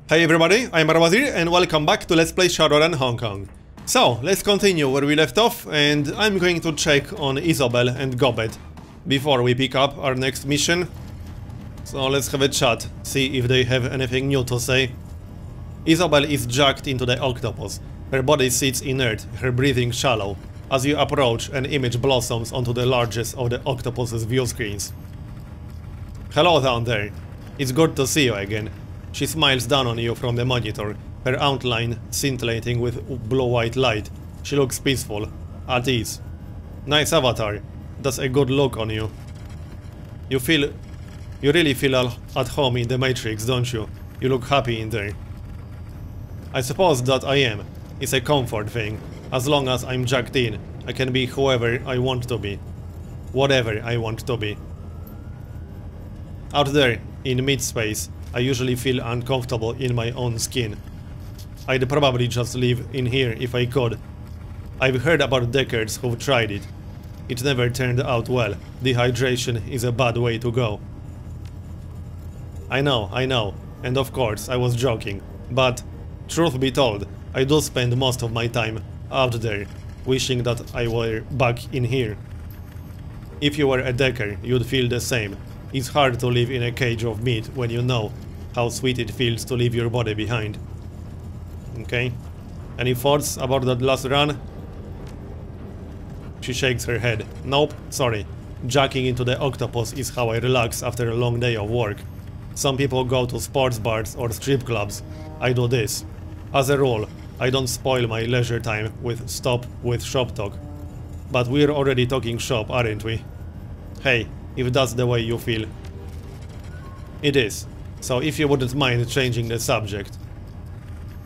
Hey everybody, I'm Marbozir and welcome back to Let's Play Shadowrun Hong Kong. So, let's continue where we left off, and I'm going to check on Isabel and Gobbit before we pick up our next mission. So let's have a chat, see if they have anything new to say. Isabel is jacked into the octopus. Her body sits inert, her breathing shallow. As you approach, an image blossoms onto the largest of the octopus's view screens. Hello down there. It's good to see you again. She smiles down on you from the monitor, her outline scintillating with blue-white light. She looks peaceful, at ease. Nice avatar. That's a good look on you. You really feel at home in the Matrix, don't you? You look happy in there. I suppose that I am. It's a comfort thing. As long as I'm jacked in, I can be whoever I want to be. Whatever I want to be. Out there, in mid-space, I usually feel uncomfortable in my own skin. I'd probably just live in here if I could. I've heard about Deckers who've tried it. It never turned out well. Dehydration is a bad way to go. I know, and of course I was joking, but truth be told, I do spend most of my time out there, wishing that I were back in here. If you were a Decker, you'd feel the same. It's hard to live in a cage of meat when you know how sweet it feels to leave your body behind. Okay? Any thoughts about that last run? She shakes her head. Nope, sorry. Jacking into the octopus is how I relax after a long day of work. Some people go to sports bars or strip clubs. I do this. As a rule, I don't spoil my leisure time with shop talk. But we're already talking shop, aren't we? Hey, if that's the way you feel. It is. So if you wouldn't mind changing the subject.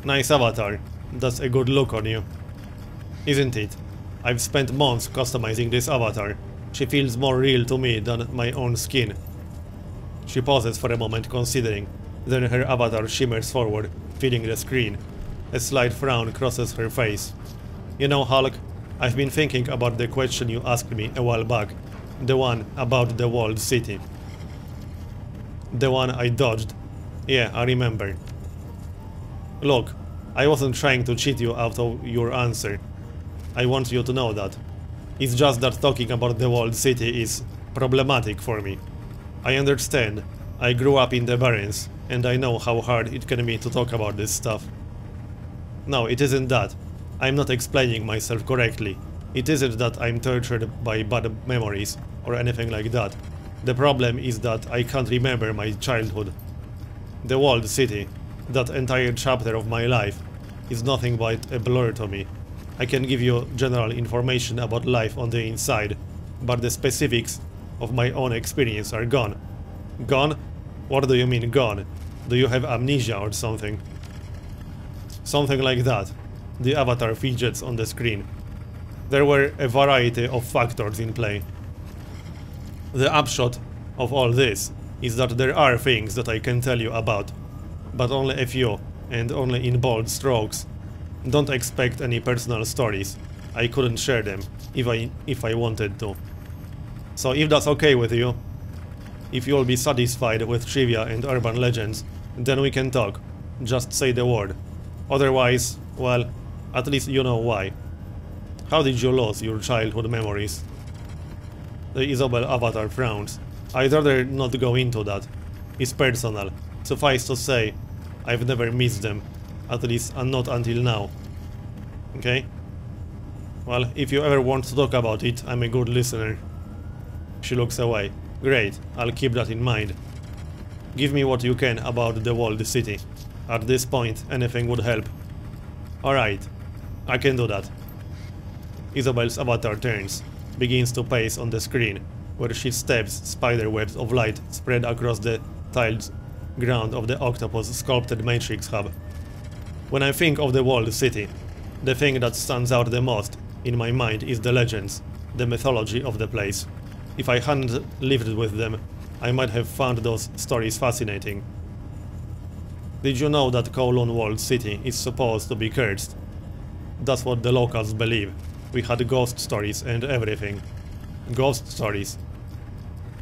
Nice avatar. That's a good look on you. Isn't it? I've spent months customizing this avatar. She feels more real to me than my own skin. She pauses for a moment considering. Then her avatar shimmers forward, filling the screen. A slight frown crosses her face. You know, Hulk, I've been thinking about the question you asked me a while back. The one about the walled city. The one I dodged. Yeah, I remember. Look, I wasn't trying to cheat you out of your answer. I want you to know that. It's just that talking about the walled city is problematic for me. I understand. I grew up in the Barrens, and I know how hard it can be to talk about this stuff. No, it isn't that. I'm not explaining myself correctly. It isn't that I'm tortured by bad memories, or anything like that. The problem is that I can't remember my childhood. The walled city, that entire chapter of my life, is nothing but a blur to me. I can give you general information about life on the inside, but the specifics of my own experience are gone. Gone? What do you mean gone? Do you have amnesia or something? Something like that. The avatar fidgets on the screen. There were a variety of factors in play. The upshot of all this is that there are things that I can tell you about, but only a few, and only in bold strokes. Don't expect any personal stories. I couldn't share them, if I wanted to. So if that's okay with you, if you'll be satisfied with trivia and urban legends, then we can talk. Just say the word. Otherwise, well, at least you know why. How did you lose your childhood memories? The Isabel avatar frowns. I'd rather not go into that. It's personal. Suffice to say, I've never missed them. At least not until now. Okay? Well, if you ever want to talk about it, I'm a good listener. She looks away. Great, I'll keep that in mind. Give me what you can about the walled city. At this point, anything would help. Alright, I can do that. Isabel's avatar turns, begins to pace on the screen, where she steps spiderwebs of light spread across the tiled ground of the octopus sculpted matrix hub. When I think of the walled city, the thing that stands out the most in my mind is the legends, the mythology of the place. If I hadn't lived with them, I might have found those stories fascinating. Did you know that Kowloon walled city is supposed to be cursed? That's what the locals believe. We had ghost stories and everything. Ghost stories.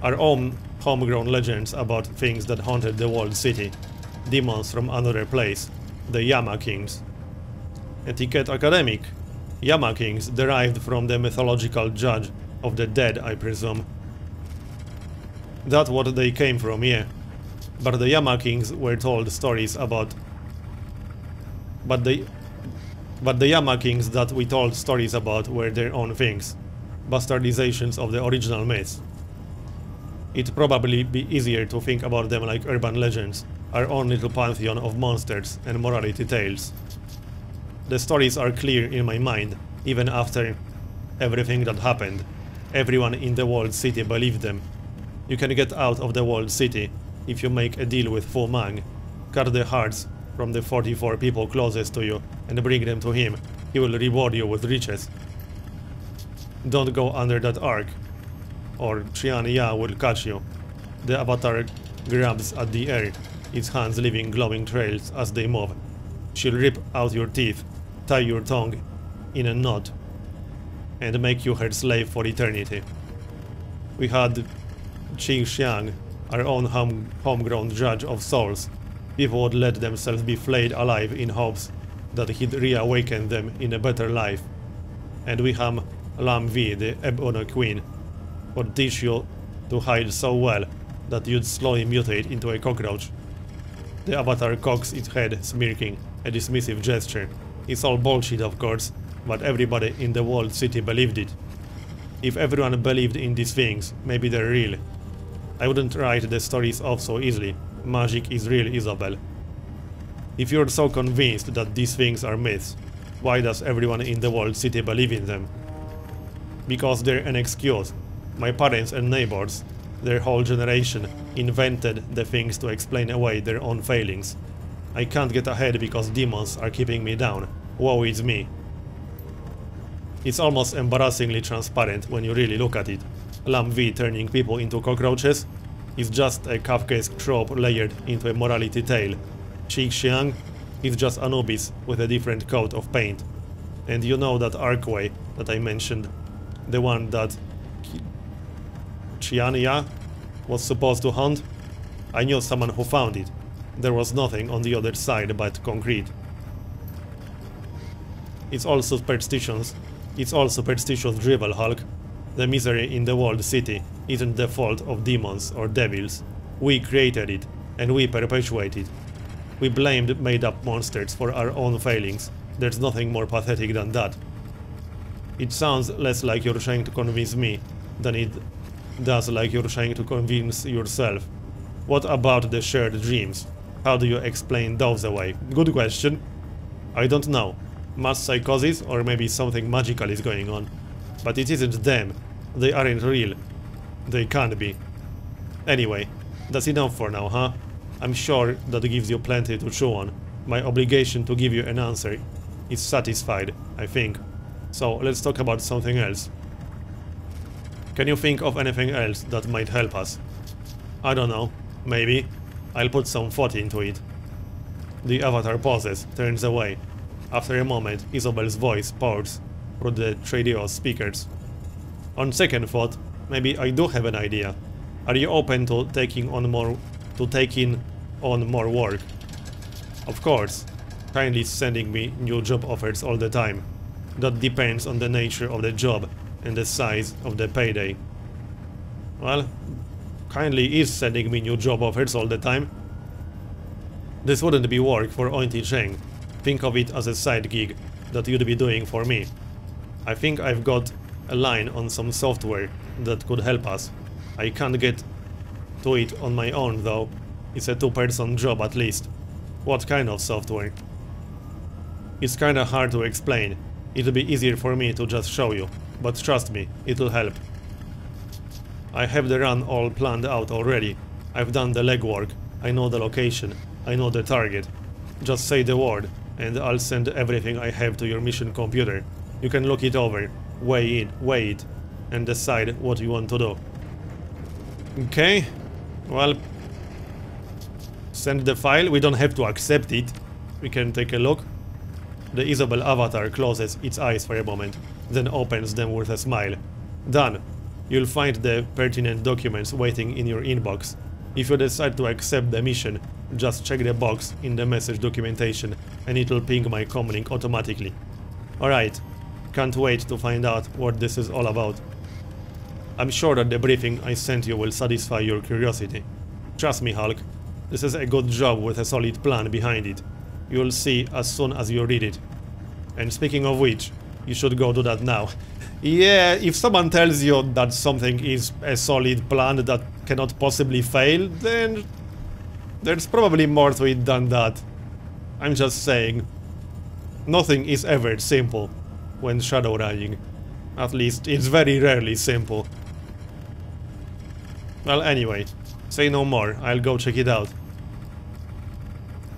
Our own homegrown legends about things that haunted the walled city. demons from another place, the Yama Kings. Etiquette academic. Yama Kings derived from the mythological judge of the dead, I presume. That's what they came from, yeah. But the Yama Kings were told stories about... But the Yama Kings that we told stories about were their own things. Bastardizations of the original myths. It'd probably be easier to think about them like urban legends, our own little pantheon of monsters and morality tales. The stories are clear in my mind, even after everything that happened. Everyone in the walled city believed them. You can get out of the walled city if you make a deal with Fu Mang, cut the hearts from the 44 people closest to you and bring them to him. He will reward you with riches. Don't go under that arc, or Qian Ya will catch you. The avatar grabs at the air, its hands leaving glowing trails as they move. She'll rip out your teeth, tie your tongue in a knot, and make you her slave for eternity. We had Qi Xiang, our own homegrown judge of souls. People would let themselves be flayed alive in hopes that he'd reawaken them in a better life. And we have Lam Vi, the Ebony Queen, would teach you to hide so well that you'd slowly mutate into a cockroach. The avatar cocks its head, smirking, a dismissive gesture. It's all bullshit, of course, but everybody in the walled city believed it. If everyone believed in these things, maybe they're real. I wouldn't write the stories off so easily. Magic is real, Isabel. If you're so convinced that these things are myths, why does everyone in the walled city believe in them? Because they're an excuse. My parents and neighbors, their whole generation, invented the things to explain away their own failings. I can't get ahead because demons are keeping me down. Woe is me. It's almost embarrassingly transparent when you really look at it. Lam Vi turning people into cockroaches is just a Kafkaesque trope layered into a morality tale. Qi Xiang is just Anubis with a different coat of paint. And you know that archway that I mentioned, the one that Qian Ya was supposed to haunt? I knew someone who found it. There was nothing on the other side but concrete. It's all superstitions. It's all superstitious drivel, Hulk. The misery in the walled city isn't the fault of demons or devils. We created it, and we perpetuate it. We blamed made-up monsters for our own failings. There's nothing more pathetic than that. It sounds less like you're trying to convince me than it does like you're trying to convince yourself. What about the shared dreams? How do you explain those away? Good question. I don't know. Mass psychosis, or maybe something magical is going on. But it isn't them. They aren't real. They can't be. Anyway, that's enough for now, huh? I'm sure that gives you plenty to chew on. My obligation to give you an answer is satisfied, I think. So let's talk about something else. Can you think of anything else that might help us? I don't know. Maybe. I'll put some thought into it. The avatar pauses, turns away. After a moment, Isabel's voice pours through the radio speakers. On second thought, maybe I do have an idea. Are you open to taking on more work? Of course. Kindly sending me new job offers all the time. That depends on the nature of the job and the size of the payday. Well, kindly is sending me new job offers all the time. This wouldn't be work for Ointi Cheng. Think of it as a side gig that you'd be doing for me. I think I've got a line on some software that could help us. I can't get to it on my own though. It's a two-person job at least. What kind of software? It's kinda hard to explain. It'll be easier for me to just show you, but trust me, it'll help. I have the run all planned out already. I've done the legwork. I know the location. I know the target. Just say the word, and I'll send everything I have to your mission computer. You can look it over, weigh it, and decide what you want to do. Okay, well, send the file. We don't have to accept it. We can take a look. The Isabel avatar closes its eyes for a moment, then opens them with a smile. Done. You'll find the pertinent documents waiting in your inbox. If you decide to accept the mission, Just check the box in the message documentation and it'll ping my comlink automatically. Alright, can't wait to find out what this is all about. I'm sure that the briefing I sent you will satisfy your curiosity. Trust me, Hulk, this is a good job with a solid plan behind it. You'll see as soon as you read it. And speaking of which, you should go do that now. Yeah, if someone tells you that something is a solid plan that cannot possibly fail, then there's probably more to it than that. I'm just saying. Nothing is ever simple when shadowrunning. At least, it's very rarely simple. Well, anyway, say no more, I'll go check it out.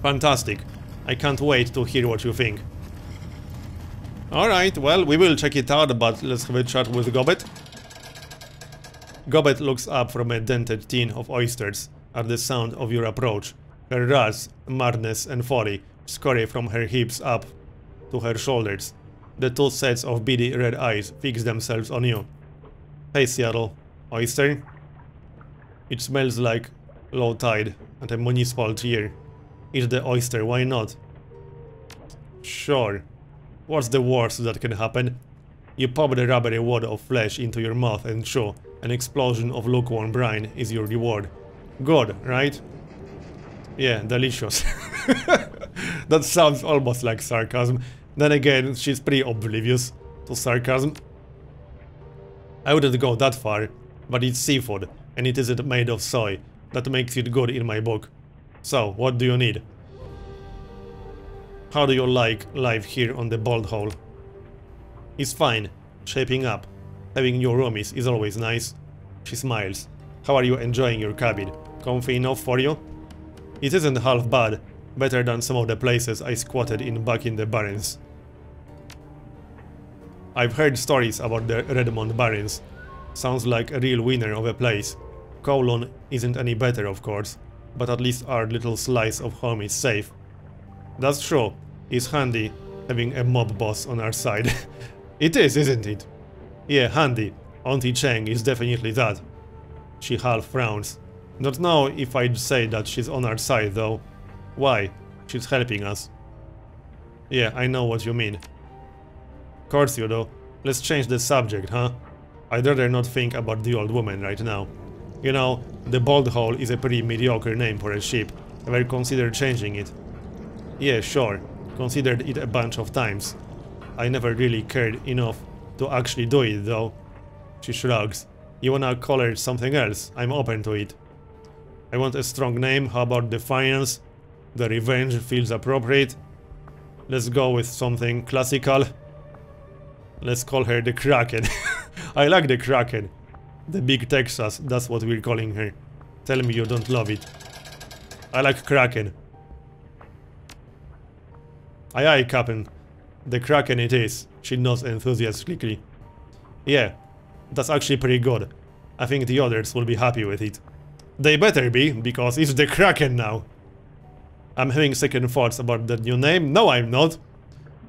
Fantastic. I can't wait to hear what you think. Alright, well, we will check it out, but let's have a chat with Gobbit. Gobbit looks up from a dented tin of oysters at the sound of your approach. Her wrath, madness and folly scurry from her hips up to her shoulders. The two sets of beady red eyes fix themselves on you. Hey Seattle, oyster? It smells like low tide and a municipal cheer. Eat the oyster, why not? Sure. What's the worst that can happen? You pop the rubbery wad of flesh into your mouth and chew. An explosion of lukewarm brine is your reward. Good, right? Yeah, delicious. That sounds almost like sarcasm. Then again, she's pretty oblivious to sarcasm. I wouldn't go that far, but it's seafood, and it isn't made of soy. That makes it good in my book. So, what do you need? How do you like life here on the Bald Hole? It's fine. Shaping up. Having new roomies is always nice. She smiles. How are you enjoying your cabin? Comfy enough for you? It isn't half bad. Better than some of the places I squatted in back in the Barrens. I've heard stories about the Redmond Barrens. Sounds like a real winner of a place. Kowloon isn't any better, of course, but at least our little slice of home is safe. That's true. It's handy having a mob boss on our side. It is, isn't it? Yeah, handy. Auntie Cheng is definitely that. She half frowns. Don't know if I'd say that she's on our side, though. Why? She's helping us. Yeah, I know what you mean. Course you do. Let's change the subject, huh? I'd rather not think about the old woman right now. You know, the Bald Hole is a pretty mediocre name for a ship. Ever considered changing it? Yeah, sure. Considered it a bunch of times. I never really cared enough to actually do it, though. She shrugs. You wanna call her something else? I'm open to it. I want a strong name. How about Defiance? The Revenge feels appropriate. Let's go with something classical. Let's call her the Kraken. I like the Kraken. The Big Texas, that's what we're calling her. Tell me you don't love it. I like Kraken. Aye aye, Captain. The Kraken it is. She nods enthusiastically. Yeah, that's actually pretty good. I think the others will be happy with it. They better be, because it's the Kraken now. I'm having second thoughts about that new name. No, I'm not.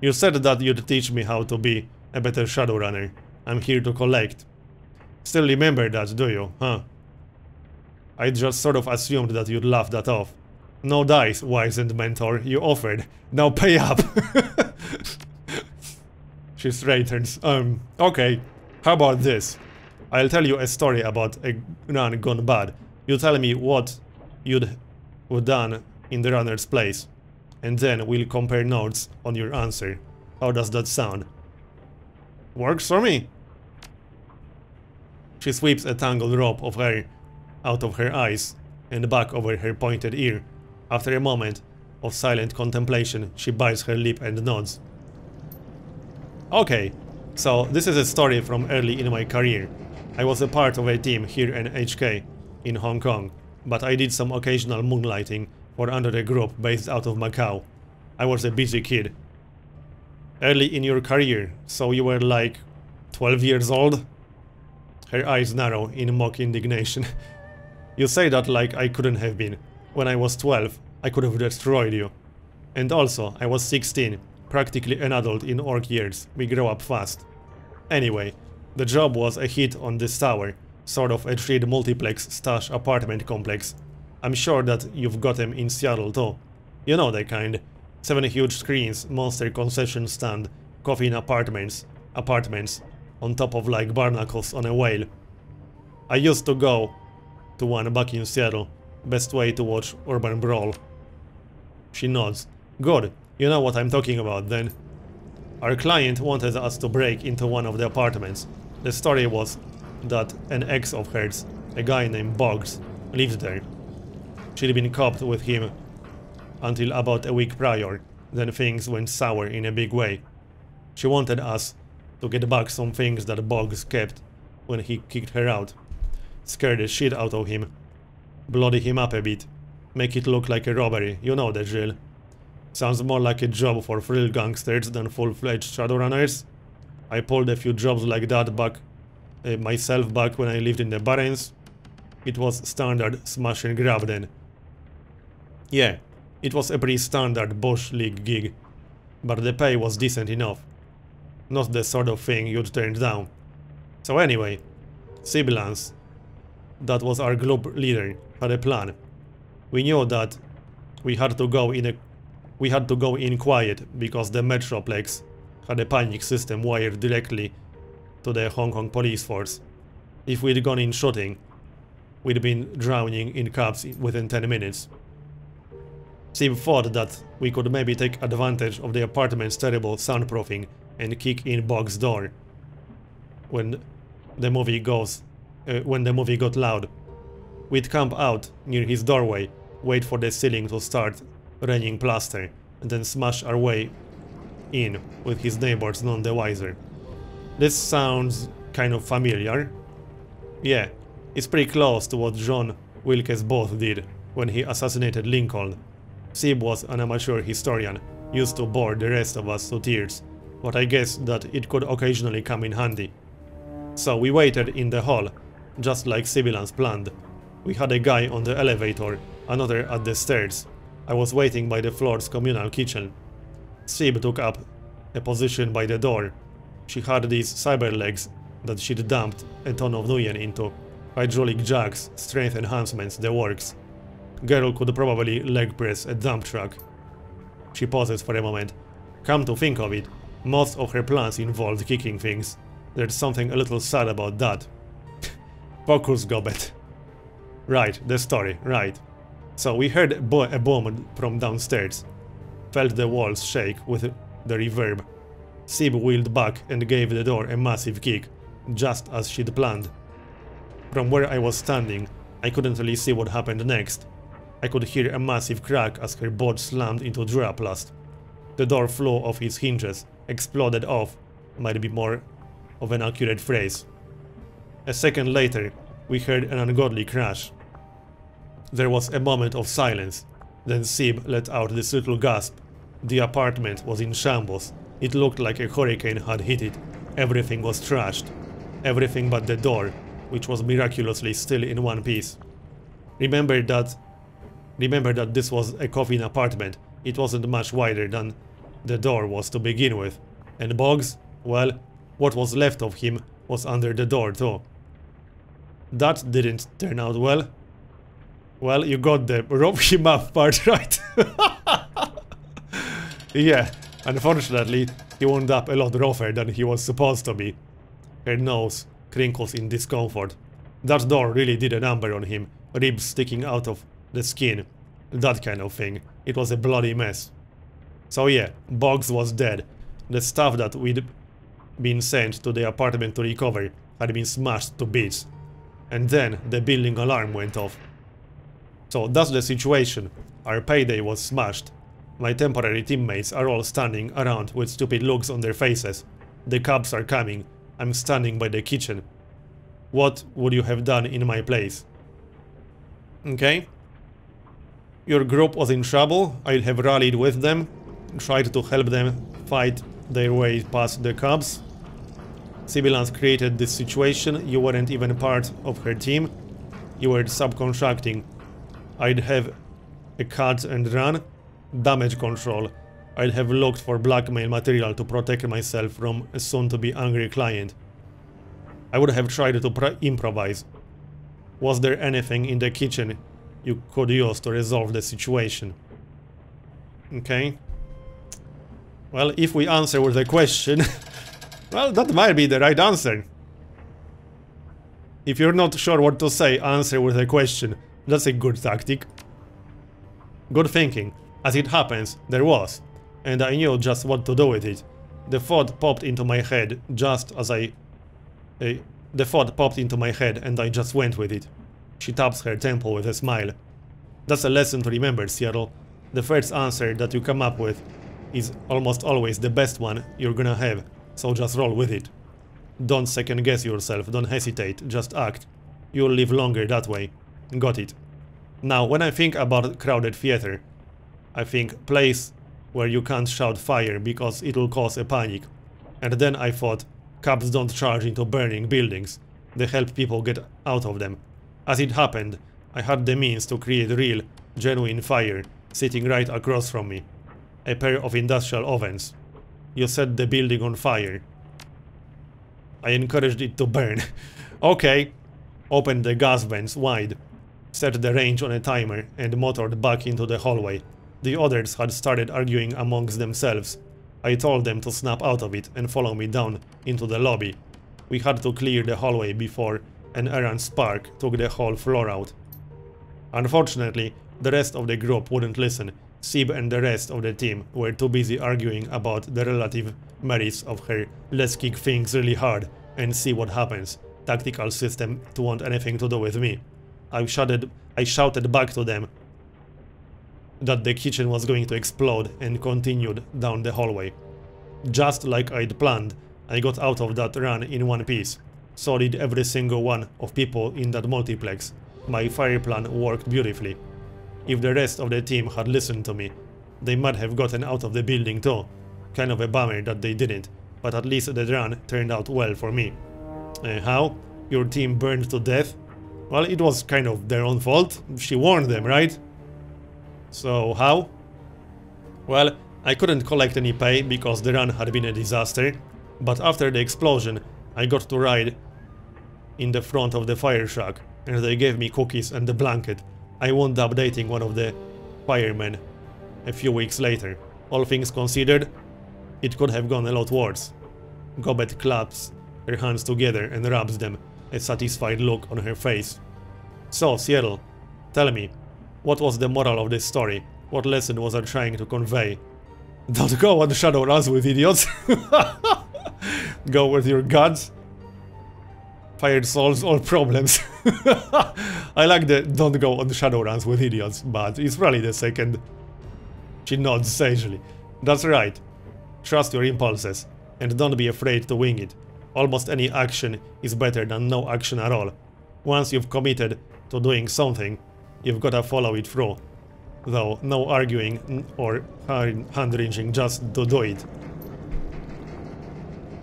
You said that you'd teach me how to be a better Shadowrunner. I'm here to collect. Still remember that, do you, huh? I just sort of assumed that you'd laugh that off. No dice, wizened mentor. You offered. Now pay up. She straightens. Okay. How about this? I'll tell you a story about a run gone bad. You tell me what you'd have done in the runner's place. And then we'll compare notes on your answer. How does that sound? Works for me. She sweeps a tangled rope of hair out of her eyes and back over her pointed ear. After a moment of silent contemplation, she bites her lip and nods. Okay, so this is a story from early in my career. I was a part of a team here in HK in Hong Kong, but I did some occasional moonlighting for another group based out of Macau. I was a busy kid. Early in your career, so you were like 12 years old? Her eyes narrow in mock indignation. You say that like I couldn't have been. When I was 12, I could have destroyed you. And also, I was 16, practically an adult in orc years. We grow up fast. Anyway, the job was a hit on this tower, sort of a 3D multiplex stash apartment complex. I'm sure that you've got them in Seattle too. You know the kind. 7 huge screens, monster concession stand, coffee in apartments, on top of like barnacles on a whale. I used to go to one back in Seattle. Best way to watch urban brawl. She nods. Good, you know what I'm talking about then. Our client wanted us to break into one of the apartments. The story was that an ex of hers, a guy named Boggs, lived there. She'd been copped with him until about a week prior, then things went sour in a big way. She wanted us to get back some things that Boggs kept when he kicked her out. Scare the shit out of him, bloody him up a bit, make it look like a robbery, you know the drill. Sounds more like a job for thrill gangsters than full-fledged Shadowrunners. I pulled a few jobs like that myself back when I lived in the Barrens. It was standard smash and grab then. Yeah, it was a pretty standard Bush League gig, but the pay was decent enough. Not the sort of thing you'd turn down. So anyway, Sibilance, that was our group leader, had a plan. We knew that we had to go in quiet because the Metroplex had a panic system wired directly to the Hong Kong police force. If we'd gone in shooting, we'd been drowning in cabs within 10 minutes. Sim thought that we could maybe take advantage of the apartment's terrible soundproofing and kick in Boggs' door when the movie got loud. We'd camp out near his doorway, wait for the ceiling to start raining plaster, and then smash our way in with his neighbors none the wiser. This sounds kind of familiar. Yeah, it's pretty close to what John Wilkes Booth did when he assassinated Lincoln. Sib was an amateur historian, used to bore the rest of us to tears, but I guess that it could occasionally come in handy. So we waited in the hall, just like Sibilance planned. We had a guy on the elevator, another at the stairs. I was waiting by the floor's communal kitchen. Sib took up a position by the door. She had these cyber legs that she'd dumped a ton of nuyen into. Hydraulic jacks, strength enhancements, the works. Girl could probably leg press a dump truck. She pauses for a moment. Come to think of it, most of her plans involved kicking things. There's something a little sad about that. Focus, Gobbit. Right, the story, right. So we heard a boom from downstairs. Felt the walls shake with the reverb. Sib wheeled back and gave the door a massive kick, just as she'd planned. From where I was standing, I couldn't really see what happened next. I could hear a massive crack as her board slammed into Duraplast. The door flew off its hinges, exploded off, might be more of an accurate phrase. A second later, we heard an ungodly crash. There was a moment of silence, then Sib let out this little gasp. The apartment was in shambles. It looked like a hurricane had hit it. Everything was trashed. Everything but the door, which was miraculously still in one piece. Remember that this was a coffin apartment. It wasn't much wider than the door was to begin with. And Boggs, well, what was left of him was under the door too. That didn't turn out well. Well, you got the rope him up part right. Yeah, unfortunately, he wound up a lot rougher than he was supposed to be. Her nose crinkles in discomfort. That door really did a number on him, ribs sticking out of the skin, that kind of thing. It was a bloody mess. So yeah, Boggs was dead. The stuff that we'd been sent to the apartment to recover had been smashed to bits. And then the building alarm went off. So that's the situation. Our payday was smashed. My temporary teammates are all standing around with stupid looks on their faces. The cops are coming. I'm standing by the kitchen. What would you have done in my place? Okay. Your group was in trouble. I'd have rallied with them, tried to help them fight their way past the cops. Sibilance created this situation. You weren't even part of her team. You were subcontracting. I'd have a cut and run. Damage control. I'd have looked for blackmail material to protect myself from a soon-to-be angry client. I would have tried to improvise. Was there anything in the kitchen you could use to resolve the situation. Okay. Well, if we answer with a question, well, that might be the right answer. If you're not sure what to say, answer with a question. That's a good tactic. Good thinking. As it happens, there was. And I knew just what to do with it. The thought popped into my head just as the thought popped into my head and I just went with it. She taps her temple with a smile. That's a lesson to remember, Seattle. The first answer that you come up with is almost always the best one you're gonna have, so just roll with it. Don't second guess yourself, don't hesitate, just act. You'll live longer that way. Got it. Now, when I think about crowded theater, I think place where you can't shout fire because it'll cause a panic. And then I thought, cops don't charge into burning buildings, they help people get out of them. As it happened, I had the means to create real, genuine fire sitting right across from me. A pair of industrial ovens. You set the building on fire. I encouraged it to burn. Okay. Opened the gas vents wide. Set the range on a timer and motored back into the hallway. The others had started arguing amongst themselves. I told them to snap out of it and follow me down into the lobby. We had to clear the hallway before an errant spark took the whole floor out. Unfortunately, the rest of the group wouldn't listen. Sib and the rest of the team were too busy arguing about the relative merits of her "let's kick things really hard and see what happens" tactical system to want anything to do with me. I shouted back to them that the kitchen was going to explode and continued down the hallway. Just like I'd planned, I got out of that run in one piece. So did every single one of people in that multiplex. My fire plan worked beautifully. If the rest of the team had listened to me, they might have gotten out of the building too. Kind of a bummer that they didn't, but at least the run turned out well for me. How? Your team burned to death? Well, it was kind of their own fault. She warned them, right? So how? Well, I couldn't collect any pay because the run had been a disaster, but after the explosion, I got to ride in the front of the fire truck, and they gave me cookies and a blanket. I wound up dating one of the firemen a few weeks later. All things considered, it could have gone a lot worse. Gobbit claps her hands together and rubs them, a satisfied look on her face. So, Seattle, tell me, what was the moral of this story? What lesson was I trying to convey? Don't go on Shadowruns with idiots. Go with your guts. Fire solves all problems. I like the "don't go on Shadowruns with idiots," but it's probably the second. She nods sagely. That's right. Trust your impulses, and don't be afraid to wing it. Almost any action is better than no action at all. Once you've committed to doing something, you've gotta follow it through. Though, no arguing or hand-wringing, just to do it.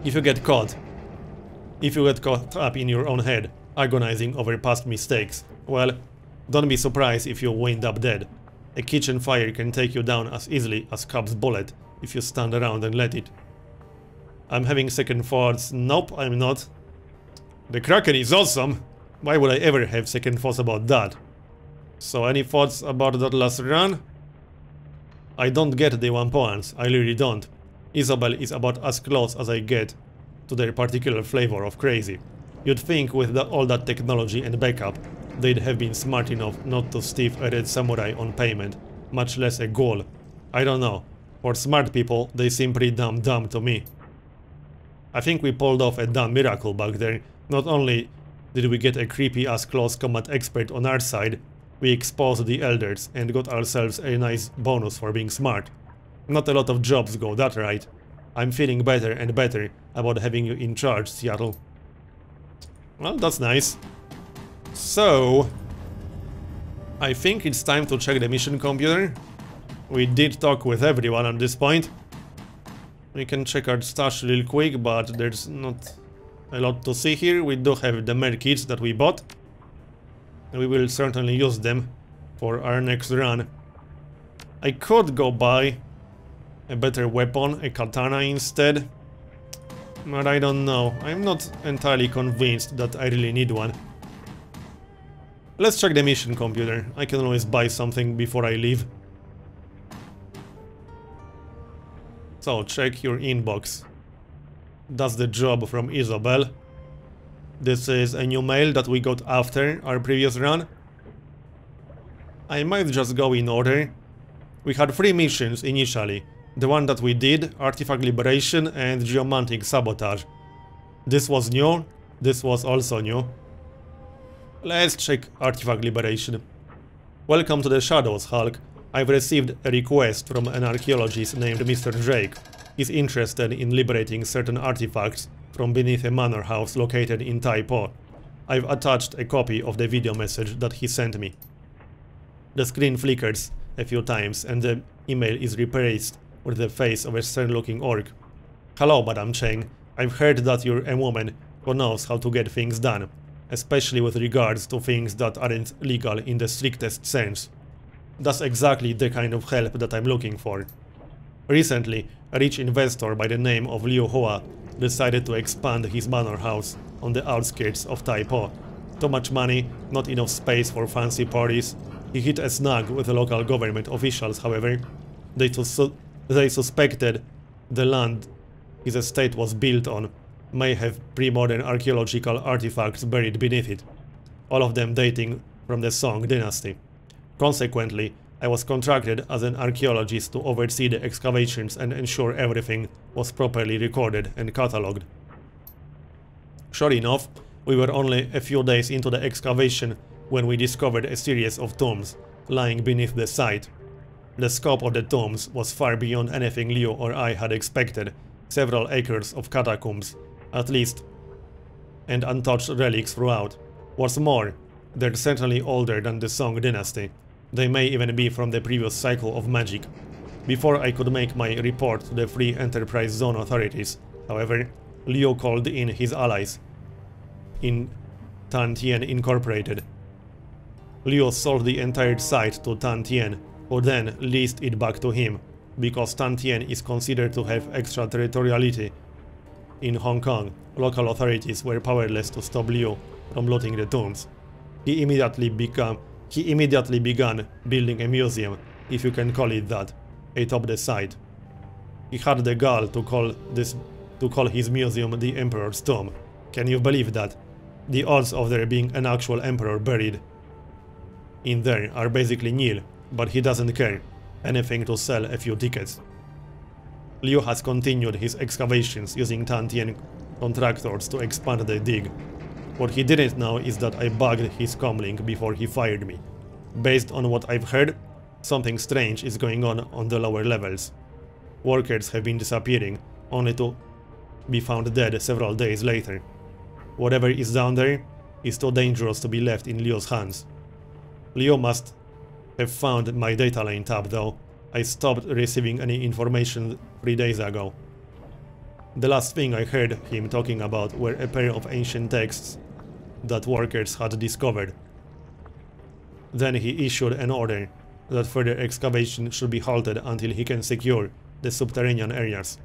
If you get caught up in your own head, agonizing over past mistakes, well, don't be surprised if you wind up dead. A kitchen fire can take you down as easily as Cub's bullet if you stand around and let it. I'm having second thoughts. Nope, I'm not. The Kraken is awesome. Why would I ever have second thoughts about that? So, any thoughts about that last run? I don't get the 1 points, I really don't. Isabel is about as close as I get to their particular flavor of crazy. You'd think with all that technology and backup, they'd have been smart enough not to stiff a red samurai on payment, much less a ghoul. I don't know. For smart people, they seem pretty dumb to me. I think we pulled off a damn miracle back there. Not only did we get a creepy-ass close combat expert on our side, we exposed the elders and got ourselves a nice bonus for being smart. Not a lot of jobs go that right. I'm feeling better and better about having you in charge, Seattle. Well, that's nice. So, I think it's time to check the mission computer. We did talk with everyone at this point. We can check our stash real quick, but there's not a lot to see here. We do have the med kits that we bought. And we will certainly use them for our next run. I could go buy a better weapon, a katana instead. But I don't know. I'm not entirely convinced that I really need one. Let's check the mission computer. I can always buy something before I leave. So, check your inbox. That's the job from Isabel. This is a new mail that we got after our previous run. I might just go in order. We had 3 missions initially. The one that we did, Artifact Liberation and Geomantic Sabotage. This was new. This was also new. Let's check Artifact Liberation. Welcome to the Shadows, Hulk. I've received a request from an archaeologist named Mr. Drake. He's interested in liberating certain artifacts from beneath a manor house located in Tai Po. I've attached a copy of the video message that he sent me. The screen flickers a few times and the email is replaced with the face of a stern-looking orc. Hello, Madam Cheng. I've heard that you're a woman who knows how to get things done, especially with regards to things that aren't legal in the strictest sense. That's exactly the kind of help that I'm looking for. Recently, a rich investor by the name of Liu Hua decided to expand his manor house on the outskirts of Tai Po. Too much money, not enough space for fancy parties. He hit a snag with the local government officials, however. They suspected the land his estate was built on may have pre-modern archaeological artifacts buried beneath it, all of them dating from the Song dynasty. Consequently, I was contracted as an archaeologist to oversee the excavations and ensure everything was properly recorded and catalogued. Sure enough, we were only a few days into the excavation when we discovered a series of tombs lying beneath the site. The scope of the tombs was far beyond anything Liu or I had expected. Several acres of catacombs, at least, and untouched relics throughout. What's more, they're certainly older than the Song dynasty. They may even be from the previous cycle of magic. Before I could make my report to the Free Enterprise Zone authorities, however, Liu called in his allies in Tan Tien Incorporated. Liu sold the entire site to Tan Tien, who then leased it back to him, because Tan Tien is considered to have extraterritoriality. In Hong Kong, local authorities were powerless to stop Liu from looting the tombs. He immediately began building a museum, if you can call it that, atop the site. He had the gall to call his museum the Emperor's Tomb. Can you believe that? The odds of there being an actual emperor buried in there are basically nil, but he doesn't care. Anything to sell a few tickets. Liu has continued his excavations using Tan Tien contractors to expand the dig. What he didn't know is that I bugged his comlink before he fired me. Based on what I've heard, something strange is going on the lower levels. Workers have been disappearing, only to be found dead several days later. Whatever is down there is too dangerous to be left in Liu's hands. Liu must have found my data lane tab though. I stopped receiving any information 3 days ago. The last thing I heard him talking about were a pair of ancient texts that workers had discovered. Then he issued an order that further excavation should be halted until he can secure the subterranean areas.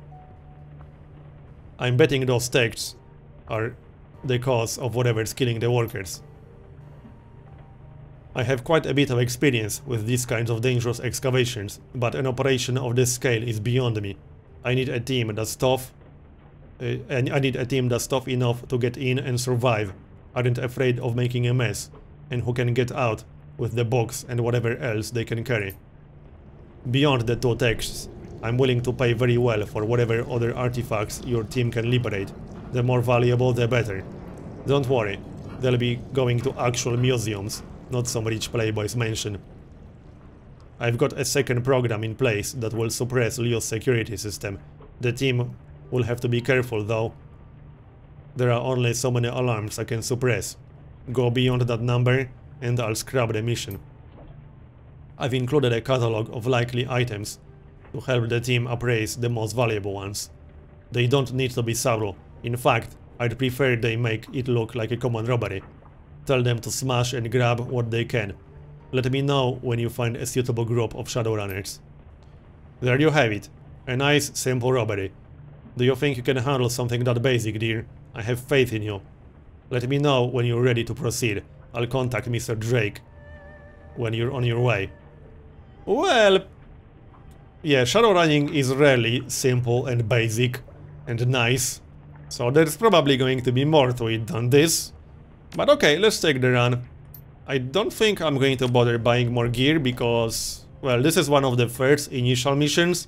I'm betting those texts are the cause of whatever's killing the workers. I have quite a bit of experience with these kinds of dangerous excavations, but an operation of this scale is beyond me. I need a team that's tough enough to get in and survive, aren't afraid of making a mess, and who can get out with the box and whatever else they can carry. Beyond the 2 texts, I'm willing to pay very well for whatever other artifacts your team can liberate. The more valuable, the better. Don't worry, they'll be going to actual museums, not some rich playboy's mansion. I've got a second program in place that will suppress Liu's security system. The team will have to be careful though. There are only so many alarms I can suppress. Go beyond that number and I'll scrap the mission. I've included a catalog of likely items to help the team appraise the most valuable ones. They don't need to be subtle. In fact, I'd prefer they make it look like a common robbery. Tell them to smash and grab what they can. Let me know when you find a suitable group of Shadowrunners. There you have it. A nice, simple robbery. Do you think you can handle something that basic, dear? I have faith in you. Let me know when you're ready to proceed. I'll contact Mr. Drake when you're on your way. Well, yeah, shadowrunning is really simple and basic and nice. So there's probably going to be more to it than this. But okay, let's take the run. I don't think I'm going to bother buying more gear because, well, this is one of the first initial missions.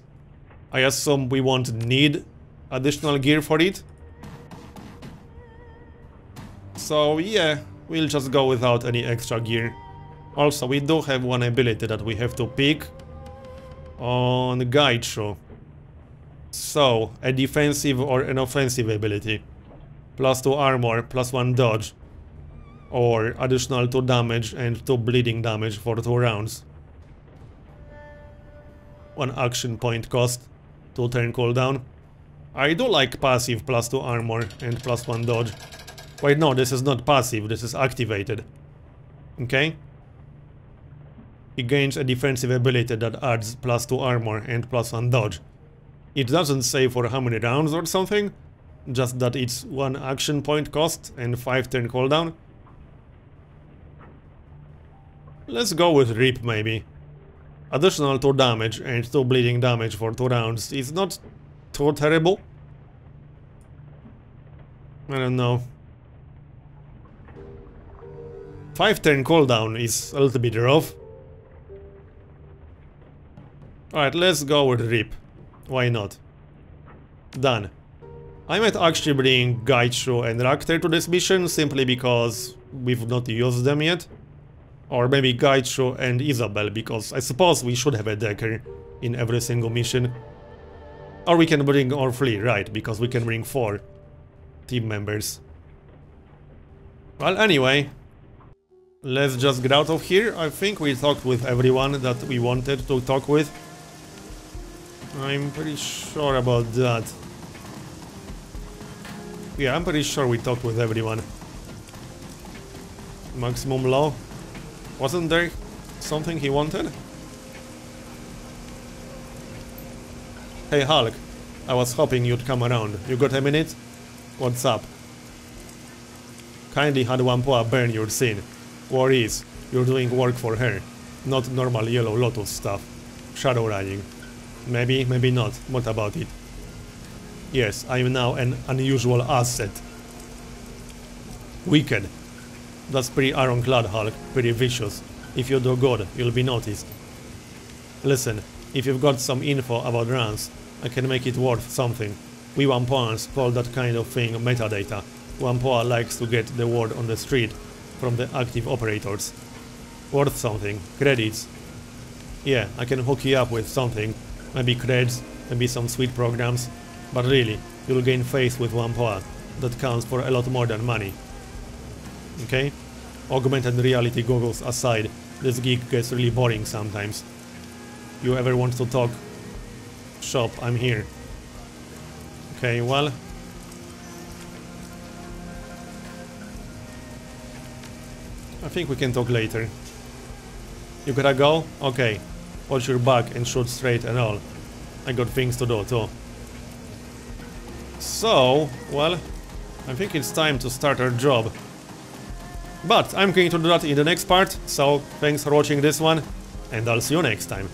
I assume we won't need additional gear for it. So yeah, we'll just go without any extra gear. Also, we do have one ability that we have to pick on Gaitro. So, a defensive or an offensive ability. +2 armor, +1 dodge. Or additional 2 damage and 2 bleeding damage for 2 rounds. 1 action point cost, 2 turn cooldown. I do like passive +2 armor and +1 dodge. Wait, no, this is not passive, this is activated. Okay? He gains a defensive ability that adds +2 armor and +1 dodge. It doesn't say for how many rounds or something, just that it's 1 action point cost and 5 turn cooldown. Let's go with Rip maybe. Additional 2 damage and 2 bleeding damage for 2 rounds is not too terrible. I don't know. 5 turn cooldown is a little bit rough. Alright, let's go with Rip. Why not? Done. I might actually bring Gaitro and Rakter to this mission simply because we've not used them yet. Or maybe Gaitro and Isabel, because I suppose we should have a decker in every single mission. Or we can bring all 3, right, because we can bring 4 team members. Well, anyway, let's just get out of here. I think we talked with everyone that we wanted to talk with. I'm pretty sure about that. Yeah, I'm pretty sure we talked with everyone. Maximum law. Wasn't there something he wanted? Hey Hulk, I was hoping you'd come around. You got a minute? What's up? Kindly had Wampoa burn your scene. Worries, you're doing work for her. Not normal Yellow Lotus stuff. Shadowrunning. Maybe, maybe not. What about it? Yes, I'm now an unusual asset. Wicked. That's pretty ironclad, Hulk. Pretty vicious. If you do good, you'll be noticed. Listen, if you've got some info about runs, I can make it worth something. We Wampoans call that kind of thing metadata. Wampoa likes to get the word on the street from the active operators. Worth something. Credits. Yeah, I can hook you up with something. Maybe creds, maybe some sweet programs. But really, you'll gain faith with Wampoa. That counts for a lot more than money. Okay? Augmented reality goggles aside, this gig gets really boring sometimes. You ever want to talk? Shop, I'm here. Okay, well... I think we can talk later. You gotta go? Okay. Watch your back and shoot straight and all. I got things to do too. So, well, I think it's time to start our job. But I'm going to do that in the next part, so thanks for watching this one, and I'll see you next time.